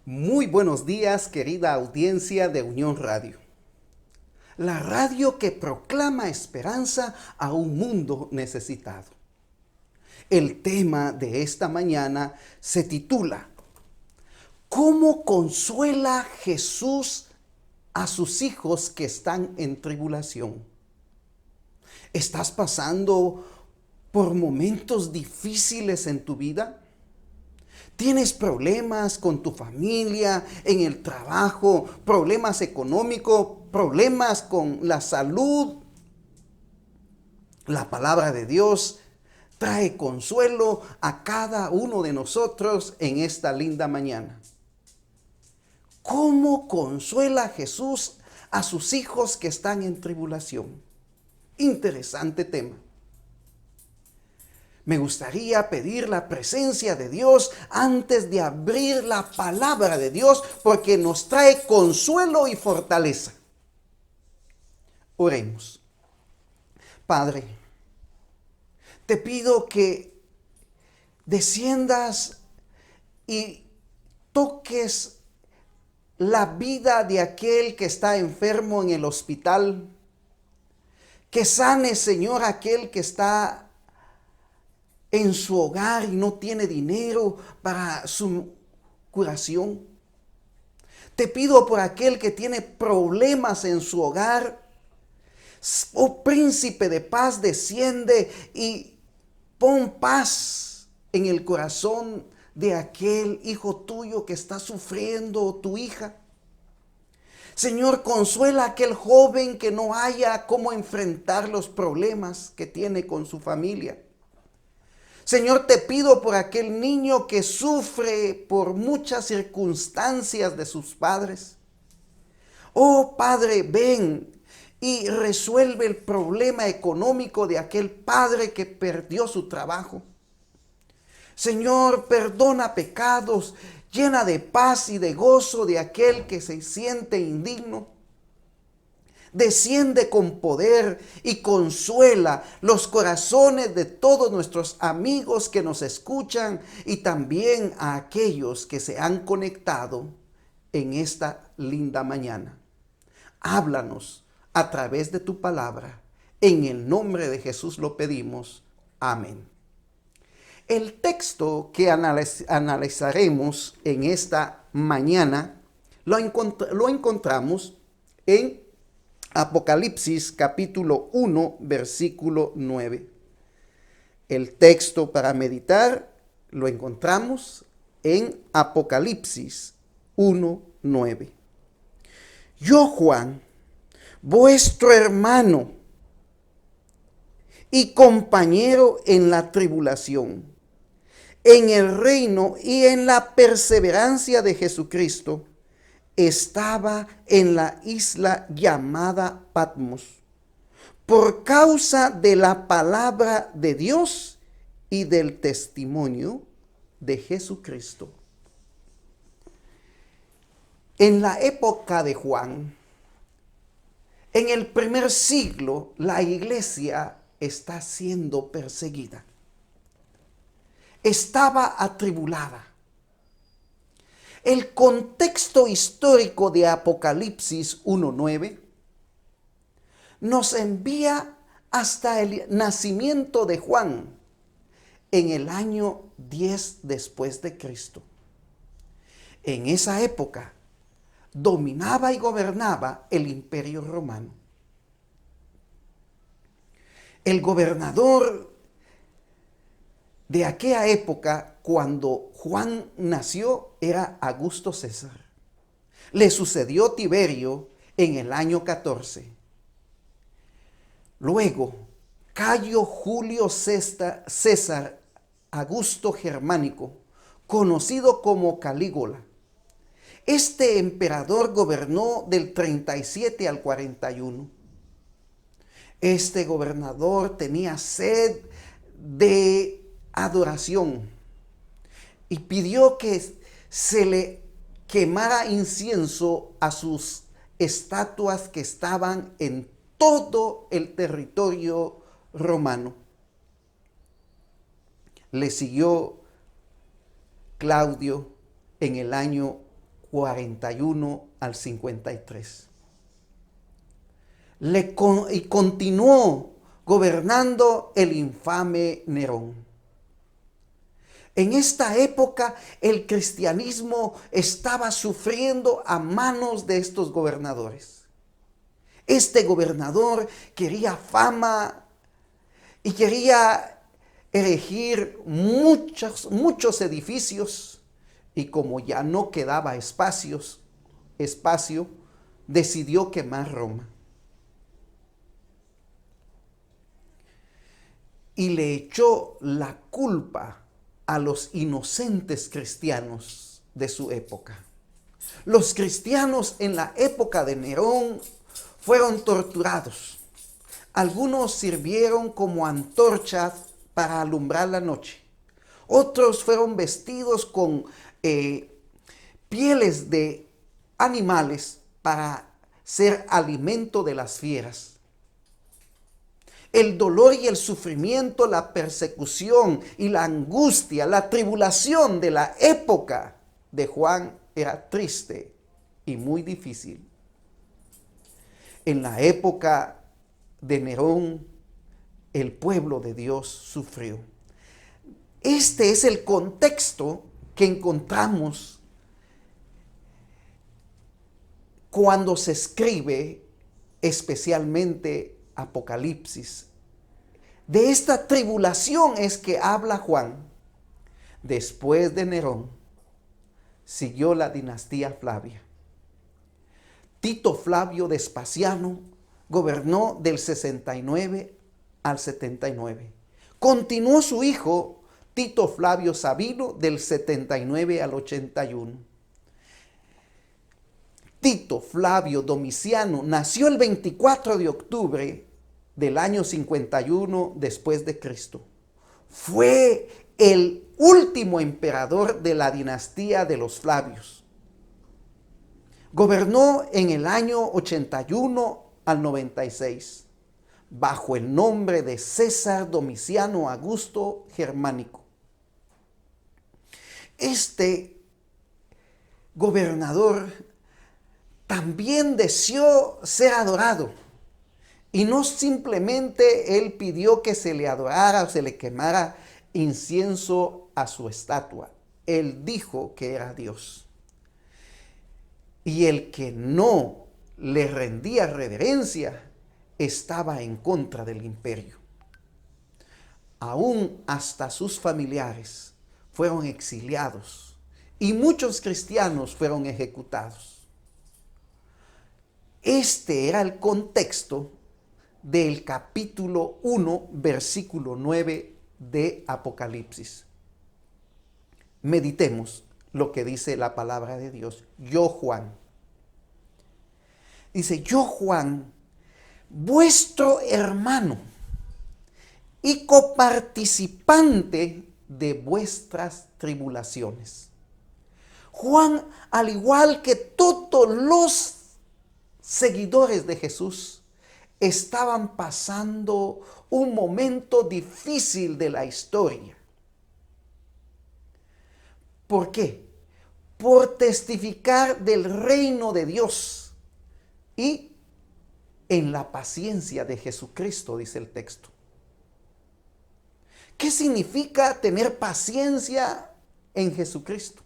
Muy buenos días, querida audiencia de Unión Radio. La radio que proclama esperanza a un mundo necesitado. El tema de esta mañana se titula ¿Cómo consuela Jesús a sus hijos que están en tribulación? ¿Estás pasando por momentos difíciles en tu vida? ¿Tienes problemas con tu familia, en el trabajo, problemas económicos, problemas con la salud? La palabra de Dios trae consuelo a cada uno de nosotros en esta linda mañana. ¿Cómo consuela Jesús a sus hijos que están en tribulación? Interesante tema. Me gustaría pedir la presencia de Dios antes de abrir la palabra de Dios porque nos trae consuelo y fortaleza. Oremos. Padre, te pido que desciendas y toques la vida de aquel que está enfermo en el hospital. Que sane, Señor, aquel que está en su hogar y no tiene dinero para su curación. Te pido por aquel que tiene problemas en su hogar. Oh príncipe de paz, desciende y pon paz en el corazón de aquel hijo tuyo que está sufriendo, tu hija. Señor, consuela a aquel joven que no haya cómo enfrentar los problemas que tiene con su familia. Señor, te pido por aquel niño que sufre por muchas circunstancias de sus padres. Oh Padre, ven y resuelve el problema económico de aquel padre que perdió su trabajo. Señor, perdona pecados, llena de paz y de gozo de aquel que se siente indigno. Desciende con poder y consuela los corazones de todos nuestros amigos que nos escuchan y también a aquellos que se han conectado en esta linda mañana. Háblanos a través de tu palabra. En el nombre de Jesús lo pedimos. Amén. El texto que analizaremos en esta mañana lo encontramos en Apocalipsis capítulo 1, versículo 9. El texto para meditar lo encontramos en Apocalipsis 1, 9. Yo, Juan, vuestro hermano y compañero en la tribulación, en el reino y en la perseverancia de Jesucristo, estaba en la isla llamada Patmos, por causa de la palabra de Dios y del testimonio de Jesucristo. En la época de Juan, en el primer siglo, la iglesia está siendo perseguida. Estaba atribulada. El contexto histórico de Apocalipsis 1:9 nos envía hasta el nacimiento de Juan en el año 10 después de Cristo. En esa época dominaba y gobernaba el Imperio Romano. El gobernador de aquella época, cuando Juan nació, era Augusto César. Le sucedió Tiberio en el año 14. Luego, Cayo Julio César Augusto Germánico, conocido como Calígula. Este emperador gobernó del 37 al 41. Este gobernador tenía sed de adoración y pidió que se le quemara incienso a sus estatuas que estaban en todo el territorio romano. Le siguió Claudio en el año 41 al 53. Y continuó gobernando el infame Nerón. En esta época el cristianismo estaba sufriendo a manos de estos gobernadores. Este gobernador quería fama y quería erigir muchos edificios, y como ya no quedaba espacio, decidió quemar Roma. Y le echó la culpa a los inocentes cristianos de su época. Los cristianos en la época de Nerón fueron torturados. Algunos sirvieron como antorchas para alumbrar la noche. Otros fueron vestidos con pieles de animales para ser alimento de las fieras. El dolor y el sufrimiento, la persecución y la angustia, la tribulación de la época de Juan era triste y muy difícil. En la época de Nerón, el pueblo de Dios sufrió. Este es el contexto que encontramos cuando se escribe especialmente Apocalipsis. De esta tribulación es que habla Juan. Después de Nerón, siguió la dinastía Flavia. Tito Flavio Vespasiano gobernó del 69 al 79. Continuó su hijo Tito Flavio Sabino del 79 al 81. Tito Flavio Domiciano nació el 24 de octubre del año 51 después de Cristo. Fue el último emperador de la dinastía de los Flavios. Gobernó en el año 81 al 96 bajo el nombre de César Domiciano Augusto Germánico. Este gobernador también deseó ser adorado. Y no simplemente él pidió que se le adorara o se le quemara incienso a su estatua. Él dijo que era Dios. Y el que no le rendía reverencia estaba en contra del imperio. Aún hasta sus familiares fueron exiliados y muchos cristianos fueron ejecutados. Este era el contexto del capítulo 1, versículo 9 de Apocalipsis. Meditemos lo que dice la palabra de Dios. Yo, Juan. Dice, yo, Juan, vuestro hermano y coparticipante de vuestras tribulaciones. Juan, al igual que todos los seguidores de Jesús, estaban pasando un momento difícil de la historia. ¿Por qué? Por testificar del reino de Dios y en la paciencia de Jesucristo, dice el texto. ¿Qué significa tener paciencia en Jesucristo?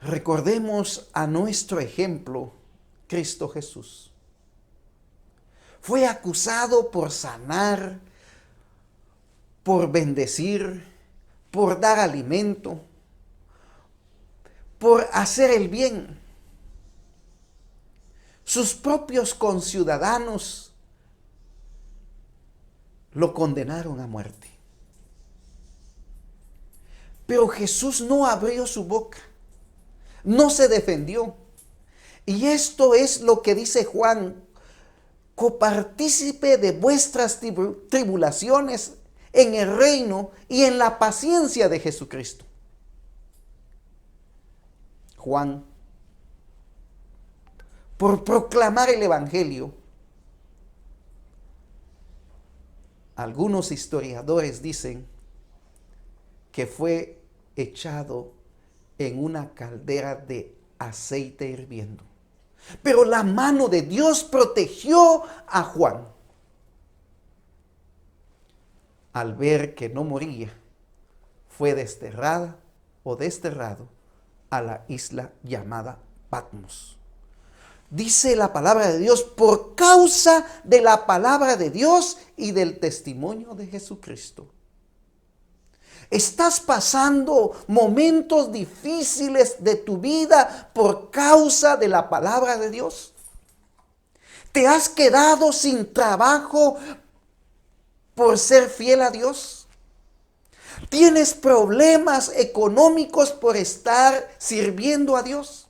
Recordemos a nuestro ejemplo, Cristo Jesús. Fue acusado por sanar, por bendecir, por dar alimento, por hacer el bien. Sus propios conciudadanos lo condenaron a muerte. Pero Jesús no abrió su boca, no se defendió. Y esto es lo que dice Juan: copartícipe de vuestras tribulaciones en el reino y en la paciencia de Jesucristo. Juan, por proclamar el evangelio, algunos historiadores dicen que fue echado en una caldera de aceite hirviendo. Pero la mano de Dios protegió a Juan. Al ver que no moría, fue desterrado a la isla llamada Patmos. Dice la palabra de Dios, por causa de la palabra de Dios y del testimonio de Jesucristo. ¿Estás pasando momentos difíciles de tu vida por causa de la palabra de Dios? ¿Te has quedado sin trabajo por ser fiel a Dios? ¿Tienes problemas económicos por estar sirviendo a Dios?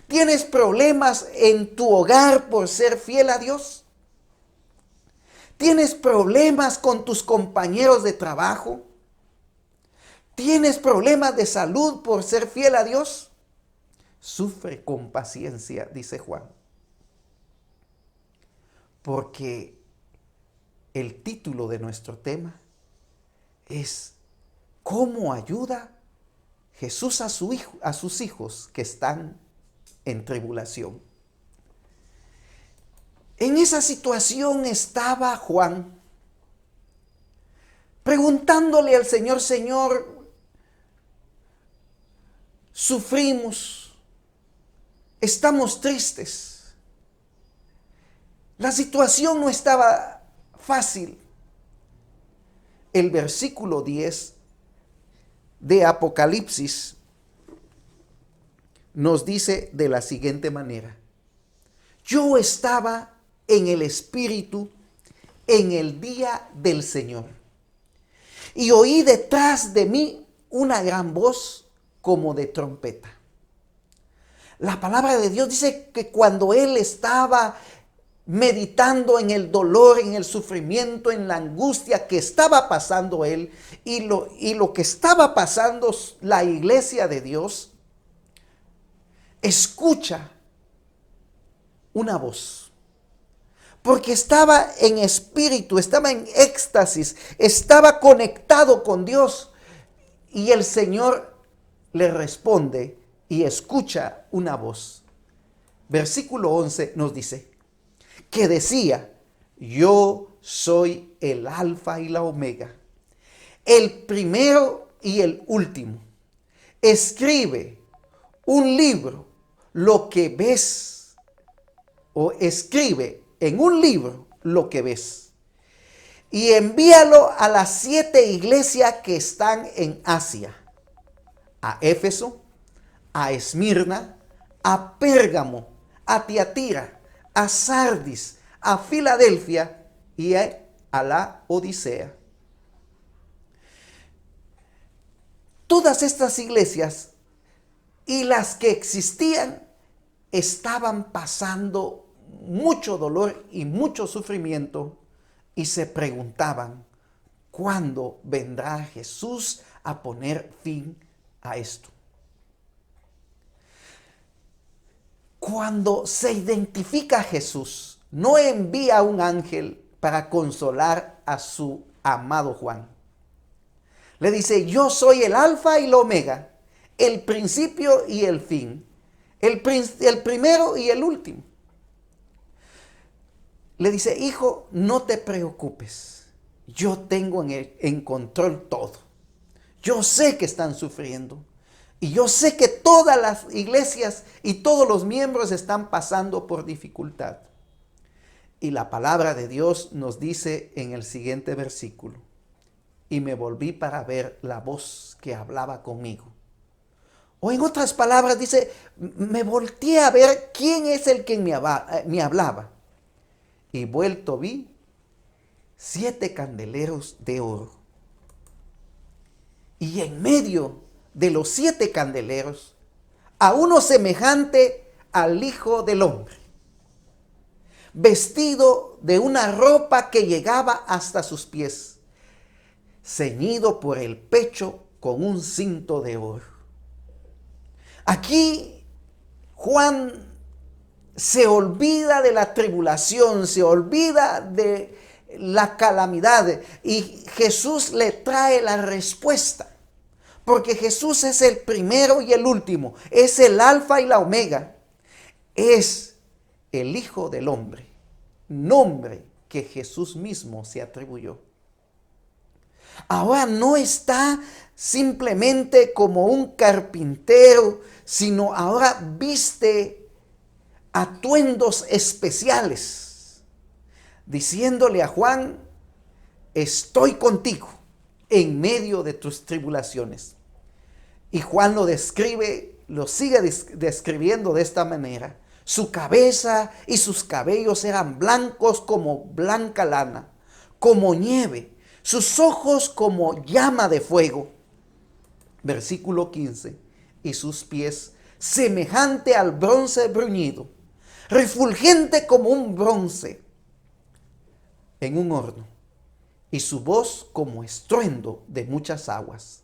¿Tienes problemas en tu hogar por ser fiel a Dios? ¿Tienes problemas con tus compañeros de trabajo? ¿Tienes problemas de salud por ser fiel a Dios? Sufre con paciencia, dice Juan. Porque el título de nuestro tema es ¿cómo ayuda Jesús a sus hijos que están en tribulación? En esa situación estaba Juan preguntándole al Señor, Señor, sufrimos, estamos tristes. La situación no estaba fácil. El versículo 10 de Apocalipsis nos dice de la siguiente manera: yo estaba en el Espíritu en el día del Señor, y oí detrás de mí una gran voz como de trompeta. La palabra de Dios dice que cuando él estaba meditando en el dolor, en el sufrimiento, en la angustia que estaba pasando él y lo que estaba pasando la iglesia de Dios, escucha una voz. Porque estaba en espíritu, estaba en éxtasis, estaba conectado con Dios. Y el Señor le responde y escucha una voz. Versículo 11 nos dice que decía: yo soy el alfa y la omega, el primero y el último. Escribe un libro lo que ves, o escribe en un libro lo que ves, y envíalo a las 7 iglesias que están en Asia: a Éfeso, a Esmirna, a Pérgamo, a Tiatira, a Sardis, a Filadelfia y a la Odisea. Todas estas iglesias y las que existían estaban pasando mucho dolor y mucho sufrimiento y se preguntaban: ¿cuándo vendrá Jesús a poner fin a esto? Cuando se identifica a Jesús, no envía un ángel para consolar a su amado Juan. Le dice: yo soy el alfa y el omega, el principio y el fin, el primero y el último. Le dice: hijo, no te preocupes, yo tengo en control todo. Yo sé que están sufriendo y yo sé que todas las iglesias y todos los miembros están pasando por dificultad. Y la palabra de Dios nos dice en el siguiente versículo: y me volví para ver la voz que hablaba conmigo. O en otras palabras dice: me volteé a ver quién es el que me hablaba. Y vuelto vi 7 candeleros de oro. Y en medio de los 7 candeleros, a uno semejante al Hijo del Hombre, vestido de una ropa que llegaba hasta sus pies, ceñido por el pecho con un cinto de oro. Aquí Juan se olvida de la tribulación, se olvida de la calamidad, y Jesús le trae la respuesta. Porque Jesús es el primero y el último, es el alfa y la omega, es el Hijo del Hombre, nombre que Jesús mismo se atribuyó. Ahora no está simplemente como un carpintero, sino ahora viste atuendos especiales, diciéndole a Juan: estoy contigo en medio de tus tribulaciones. Y Juan lo describe, lo sigue describiendo de esta manera: su cabeza y sus cabellos eran blancos como blanca lana, como nieve, sus ojos como llama de fuego. Versículo 15. Y sus pies semejante al bronce bruñido, refulgente como un bronce en un horno, y su voz como estruendo de muchas aguas.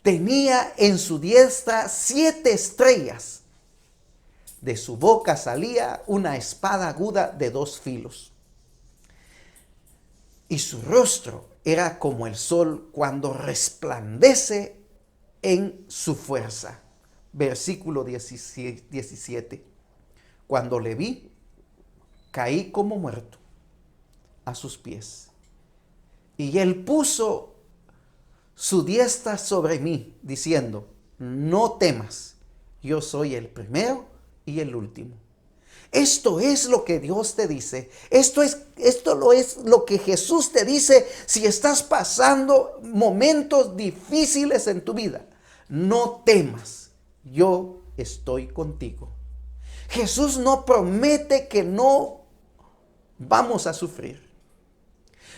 Tenía en su diestra 7 estrellas. De su boca salía una espada aguda de 2 filos. Y su rostro era como el sol cuando resplandece en su fuerza. Versículo 17. Cuando le vi, caí como muerto a sus pies. Y él puso su diestra sobre mí, diciendo: no temas, yo soy el primero y el último. Esto es lo que Dios te dice. Esto es lo que Jesús te dice si estás pasando momentos difíciles en tu vida. No temas, yo estoy contigo. Jesús no promete que no vamos a sufrir.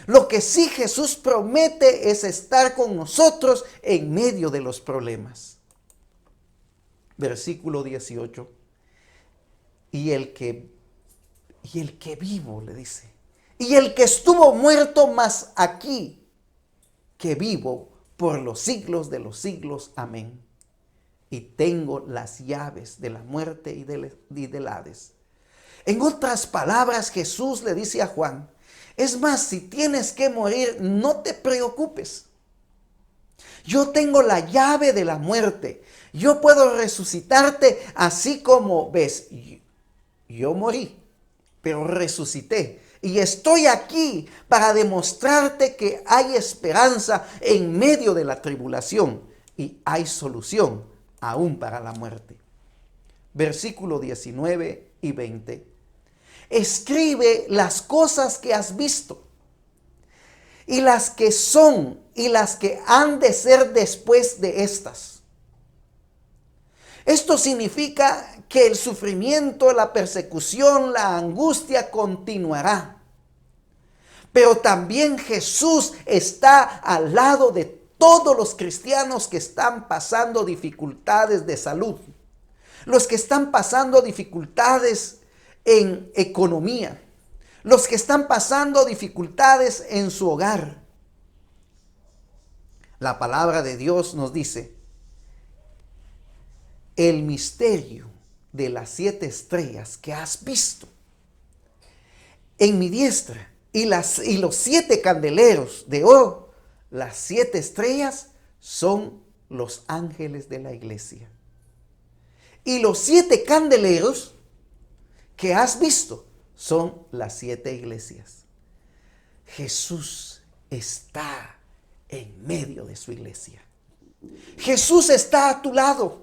Lo que sí Jesús promete es estar con nosotros en medio de los problemas. Versículo 18. Y el que vivo, le dice, y el que estuvo muerto, mas aquí que vivo por los siglos de los siglos. Amén. Y tengo las llaves de la muerte y del Hades. En otras palabras, Jesús le dice a Juan: es más, si tienes que morir, no te preocupes. Yo tengo la llave de la muerte. Yo puedo resucitarte, así como ves. Yo morí, pero resucité. Y estoy aquí para demostrarte que hay esperanza en medio de la tribulación. Y hay solución aún para la muerte. Versículo 19 y 20. Escribe las cosas que has visto, y las que son, y las que han de ser después de estas. Esto significa que el sufrimiento, la persecución, la angustia continuará. Pero también Jesús está al lado de todos los cristianos que están pasando dificultades de salud, los que están pasando dificultades en economía, los que están pasando dificultades en su hogar. La palabra de Dios nos dice: el misterio de las 7 estrellas que has visto en mi diestra y los 7 candeleros de oro, las 7 estrellas son los ángeles de la iglesia. Y los 7 candeleros que has visto son las 7 iglesias. Jesús está en medio de su iglesia. Jesús está a tu lado.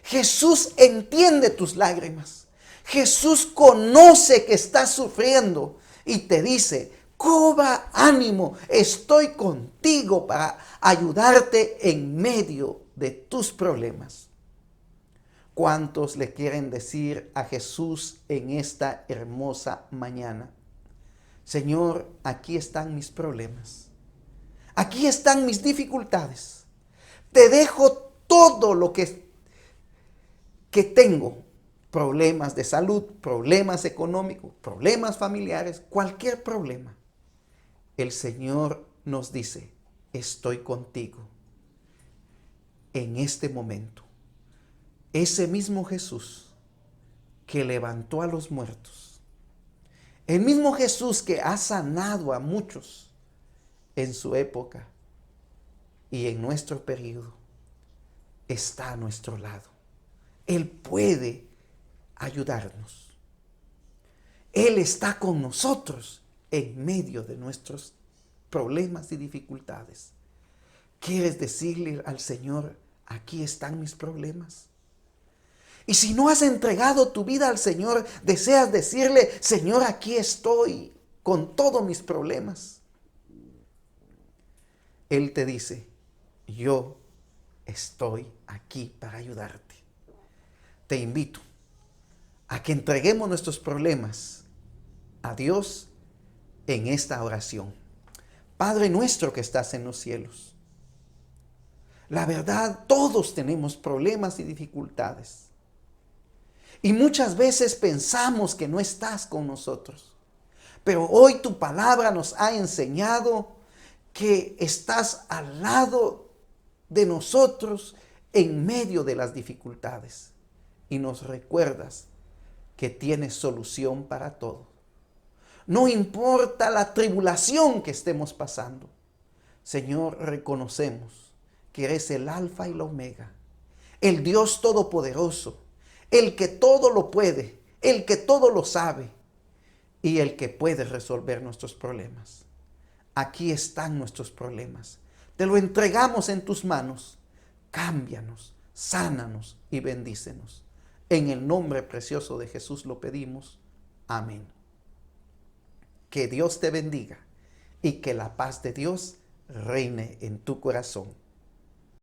Jesús entiende tus lágrimas. Jesús conoce que estás sufriendo y te dice: cobra ánimo, estoy contigo para ayudarte en medio de tus problemas. ¿Cuántos le quieren decir a Jesús en esta hermosa mañana: Señor, aquí están mis problemas, aquí están mis dificultades, te dejo todo lo que tengo, problemas de salud, problemas económicos, problemas familiares, cualquier problema? El Señor nos dice: estoy contigo en este momento. Ese mismo Jesús que levantó a los muertos, el mismo Jesús que ha sanado a muchos en su época y en nuestro periodo, está a nuestro lado. Él puede ayudarnos. Él está con nosotros en medio de nuestros problemas y dificultades. ¿Quieres decirle al Señor, aquí están mis problemas? Y si no has entregado tu vida al Señor, deseas decirle, Señor, aquí estoy con todos mis problemas. Él te dice, yo estoy aquí para ayudarte. Te invito a que entreguemos nuestros problemas a Dios en esta oración. Padre nuestro que estás en los cielos, la verdad, todos tenemos problemas y dificultades. Y muchas veces pensamos que no estás con nosotros. Pero hoy tu palabra nos ha enseñado que estás al lado de nosotros en medio de las dificultades. Y nos recuerdas que tienes solución para todo. No importa la tribulación que estemos pasando. Señor, reconocemos que eres el Alfa y la Omega, el Dios Todopoderoso, el que todo lo puede, el que todo lo sabe y el que puede resolver nuestros problemas. Aquí están nuestros problemas. Te lo entregamos en tus manos. Cámbianos, sánanos y bendícenos. En el nombre precioso de Jesús lo pedimos. Amén. Que Dios te bendiga y que la paz de Dios reine en tu corazón.